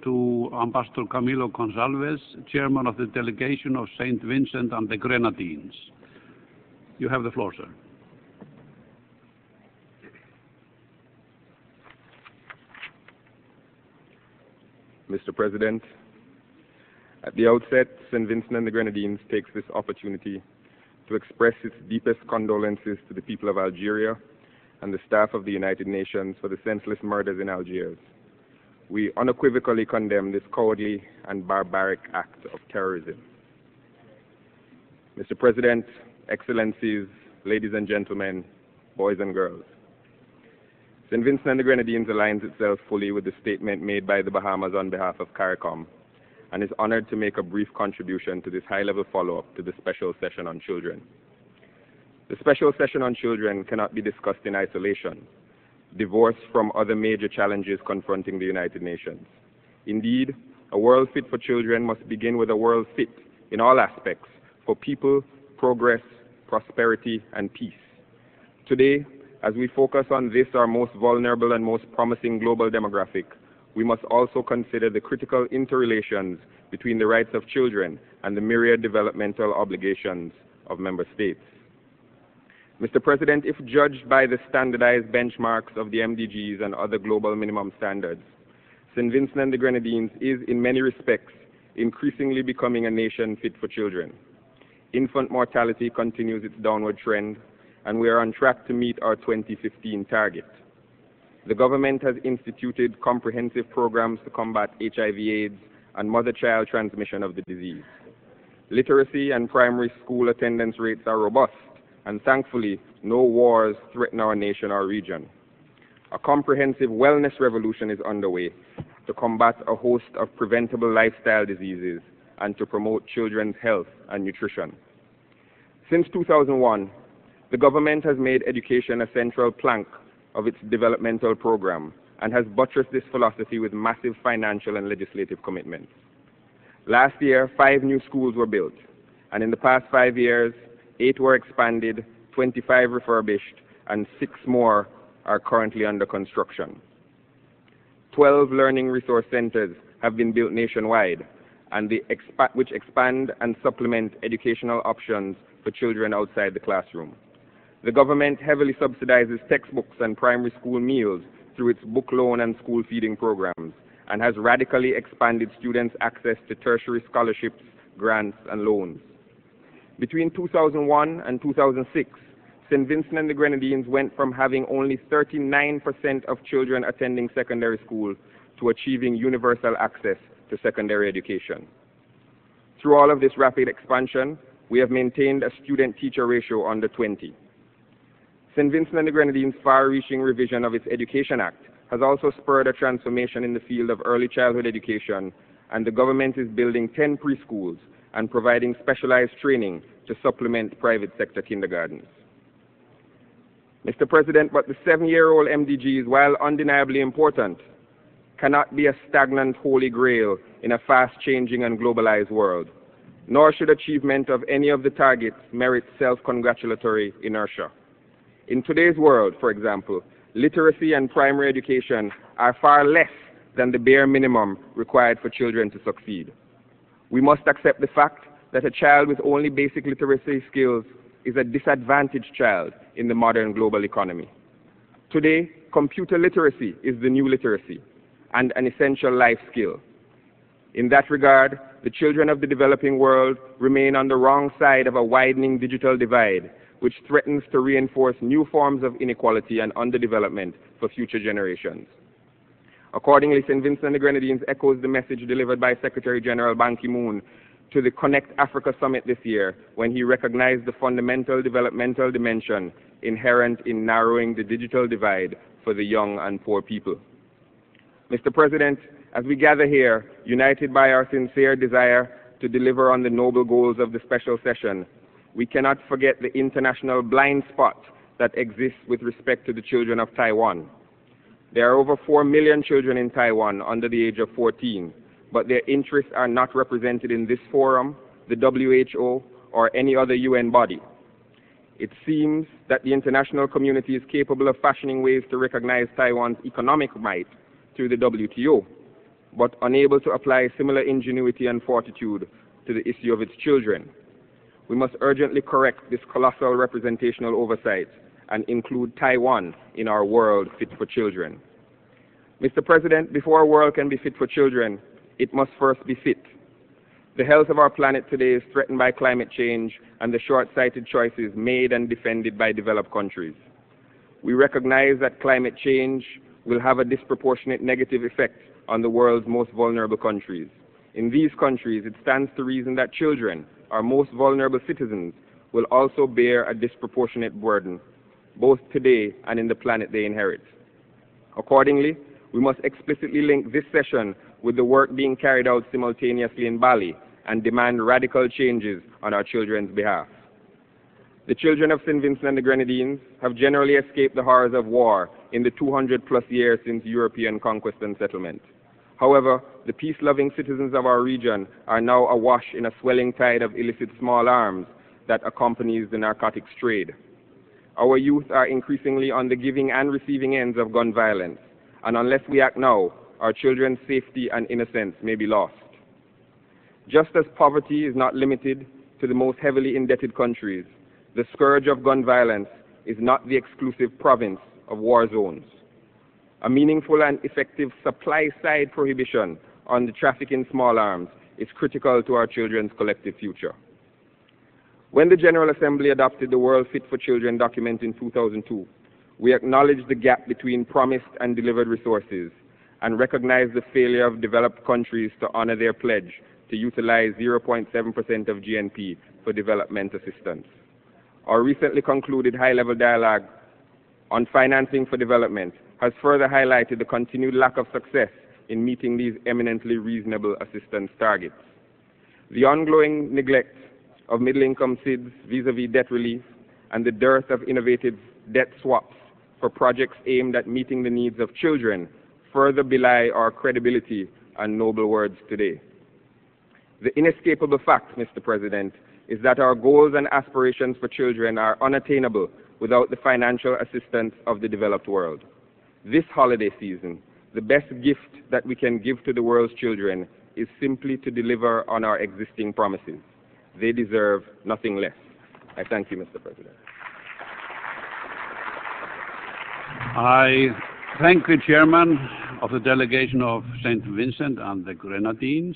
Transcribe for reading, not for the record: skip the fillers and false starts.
to Ambassador Camillo Gonsalves, Chairman of the Delegation of St. Vincent and the Grenadines. You have the floor, sir. Mr. President, at the outset, St. Vincent and the Grenadines takes this opportunity to express its deepest condolences to the people of Algeria and the staff of the United Nations for the senseless murders in Algiers. We unequivocally condemn this cowardly and barbaric act of terrorism. Mr. President, Excellencies, ladies and gentlemen, boys and girls, St. Vincent and the Grenadines aligns itself fully with the statement made by the Bahamas on behalf of CARICOM and is honored to make a brief contribution to this high-level follow-up to the Special Session on Children. The Special Session on Children cannot be discussed in isolation, divorced from other major challenges confronting the United Nations. Indeed, a world fit for children must begin with a world fit in all aspects for people, progress, prosperity, and peace. Today, as we focus on this, our most vulnerable and most promising global demographic, we must also consider the critical interrelations between the rights of children and the myriad developmental obligations of member states. Mr. President, if judged by the standardized benchmarks of the MDGs and other global minimum standards, St. Vincent and the Grenadines is, in many respects, increasingly becoming a nation fit for children. Infant mortality continues its downward trend, and we are on track to meet our 2015 target. The government has instituted comprehensive programs to combat HIV/AIDS and mother-child transmission of the disease. Literacy and primary school attendance rates are robust, and thankfully, no wars threaten our nation or region. A comprehensive wellness revolution is underway to combat a host of preventable lifestyle diseases and to promote children's health and nutrition. Since 2001, the government has made education a central plank of its developmental program and has buttressed this philosophy with massive financial and legislative commitments. Last year, 5 new schools were built, and in the past 5 years, 8 were expanded, 25 refurbished, and 6 more are currently under construction. 12 learning resource centers have been built nationwide, and which expand and supplement educational options for children outside the classroom. The government heavily subsidizes textbooks and primary school meals through its book loan and school feeding programs, and has radically expanded students' access to tertiary scholarships, grants, and loans. Between 2001 and 2006, St. Vincent and the Grenadines went from having only 39% of children attending secondary school to achieving universal access to secondary education. Through all of this rapid expansion, we have maintained a student-teacher ratio under 20. St. Vincent and the Grenadines' far-reaching revision of its Education Act has also spurred a transformation in the field of early childhood education, and the government is building 10 preschools and providing specialized training to supplement private sector kindergartens. Mr. President, but the 7-year-old MDGs, while undeniably important, cannot be a stagnant holy grail in a fast-changing and globalized world, nor should achievement of any of the targets merit self-congratulatory inertia. In today's world, for example, literacy and primary education are far less than the bare minimum required for children to succeed. We must accept the fact that a child with only basic literacy skills is a disadvantaged child in the modern global economy. Today, computer literacy is the new literacy and an essential life skill. In that regard, the children of the developing world remain on the wrong side of a widening digital divide, which threatens to reinforce new forms of inequality and underdevelopment for future generations. Accordingly, St. Vincent and the Grenadines echoes the message delivered by Secretary General Ban Ki-moon to the Connect Africa Summit this year, when he recognized the fundamental developmental dimension inherent in narrowing the digital divide for the young and poor people. Mr. President, as we gather here, united by our sincere desire to deliver on the noble goals of the special session, we cannot forget the international blind spot that exists with respect to the children of Taiwan. There are over 4 million children in Taiwan under the age of 14, but their interests are not represented in this forum, the WHO, or any other UN body. It seems that the international community is capable of fashioning ways to recognize Taiwan's economic might through the WTO, but unable to apply similar ingenuity and fortitude to the issue of its children. We must urgently correct this colossal representational oversight and include Taiwan in our world fit for children. Mr. President, before a world can be fit for children, it must first be fit. The health of our planet today is threatened by climate change and the short-sighted choices made and defended by developed countries. We recognize that climate change will have a disproportionate negative effect on the world's most vulnerable countries. In these countries, it stands to reason that children, our most vulnerable citizens, will also bear a disproportionate burden, both today and in the planet they inherit. Accordingly, we must explicitly link this session with the work being carried out simultaneously in Bali and demand radical changes on our children's behalf. The children of St. Vincent and the Grenadines have generally escaped the horrors of war in the 200-plus years since European conquest and settlement. However, the peace-loving citizens of our region are now awash in a swelling tide of illicit small arms that accompanies the narcotics trade. Our youth are increasingly on the giving and receiving ends of gun violence, and unless we act now, our children's safety and innocence may be lost. Just as poverty is not limited to the most heavily indebted countries, the scourge of gun violence is not the exclusive province of war zones. A meaningful and effective supply-side prohibition on the traffic in small arms is critical to our children's collective future. When the General Assembly adopted the World Fit for Children document in 2002, we acknowledged the gap between promised and delivered resources and recognized the failure of developed countries to honor their pledge to utilize 0.7% of GNP for development assistance. Our recently concluded high-level dialogue on financing for development has further highlighted the continued lack of success in meeting these eminently reasonable assistance targets. The ongoing neglect of middle-income SIDS vis-à-vis debt relief and the dearth of innovative debt swaps for projects aimed at meeting the needs of children further belie our credibility and noble words today. The inescapable fact, Mr. President, is that our goals and aspirations for children are unattainable without the financial assistance of the developed world. This holiday season, the best gift that we can give to the world's children is simply to deliver on our existing promises. They deserve nothing less. I thank you, Mr. President. I thank the chairman of the delegation of St. Vincent and the Grenadines.